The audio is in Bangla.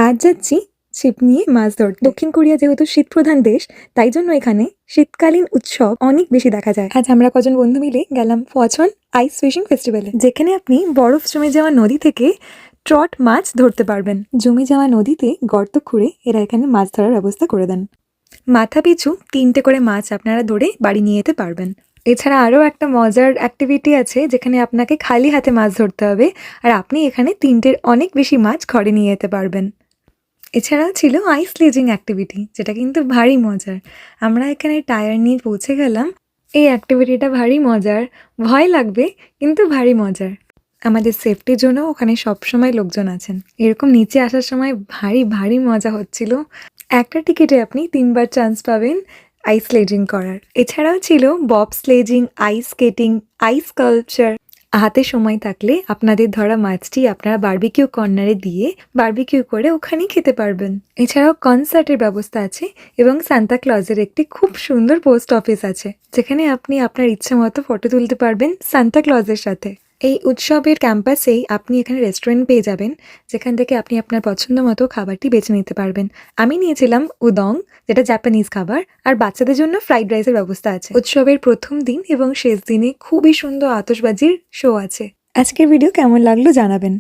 আজ যাচ্ছি ছিপ নিয়ে মাছ ধরতে। দক্ষিণ কোরিয়া যেহেতু শীতপ্রধান দেশ, তাই জন্য এখানে শীতকালীন উৎসব অনেক বেশি দেখা যায়। আজ আমরা কজন বন্ধু মিলে গেলাম ফচন আইস ফিশিং ফেস্টিভ্যালে, যেখানে আপনি বরফ জমে যাওয়া নদী থেকে ট্রট মাছ ধরতে পারবেন। জমে যাওয়া নদীতে গর্ত খুঁড়ে এরা এখানে মাছ ধরার ব্যবস্থা করে দেন। মাথা পিছু 3টে করে মাছ আপনারা ধরে বাড়ি নিয়ে যেতে পারবেন। এছাড়া আরও একটা মজার অ্যাক্টিভিটি আছে, যেখানে আপনাকে খালি হাতে মাছ ধরতে হবে, আর আপনি এখানে 3টের অনেক বেশি মাছ ঘরে নিয়ে যেতে পারবেন। এছাড়াও ছিল আইস স্লেজিং অ্যাক্টিভিটি, যেটা কিন্তু ভারী মজার। আমরা এখানে টায়ার নিয়ে পৌঁছে গেলাম। এই অ্যাক্টিভিটিটা ভারী মজার, ভয় লাগবে কিন্তু ভারী মজার। আমাদের সেফটির জন্য ওখানে সবসময় লোকজন আছেন। এরকম নিচে আসার সময় ভারী ভারী মজা হচ্ছিল। একটা টিকিটে আপনি 3বার চান্স পাবেন আইস স্লেজিং করার। এছাড়াও ছিল বব স্লেজিং, আইস স্কেটিং, আইস স্কাল্পচার। হাতে সময় থাকলে আপনাদের ধরা মাছটি আপনারা বারবিকিউ কর্নারে দিয়ে বারবিকিউ করে ওখানেই খেতে পারবেন। এছাড়াও কনসার্টের ব্যবস্থা আছে এবং সান্তা ক্লজের একটি খুব সুন্দর পোস্ট অফিস আছে, যেখানে আপনি আপনার ইচ্ছে মতো ফটো তুলতে পারবেন সান্তা ক্লজের সাথে। এই উৎসবের ক্যাম্পাসেই আপনি এখানে রেস্টুরেন্ট পেয়ে যাবেন, যেখান থেকে আপনি আপনার পছন্দ মতো খাবারটি বেছে নিতে পারবেন। আমি নিয়েছিলাম উদং, যেটা জাপানিজ খাবার, আর বাচ্চাদের জন্য ফ্রাইড রাইসের ব্যবস্থা আছে। উৎসবের প্রথম দিন এবং শেষ দিনে খুবই সুন্দর আতশবাজির শো আছে। আজকের ভিডিও কেমন লাগলো জানাবেন।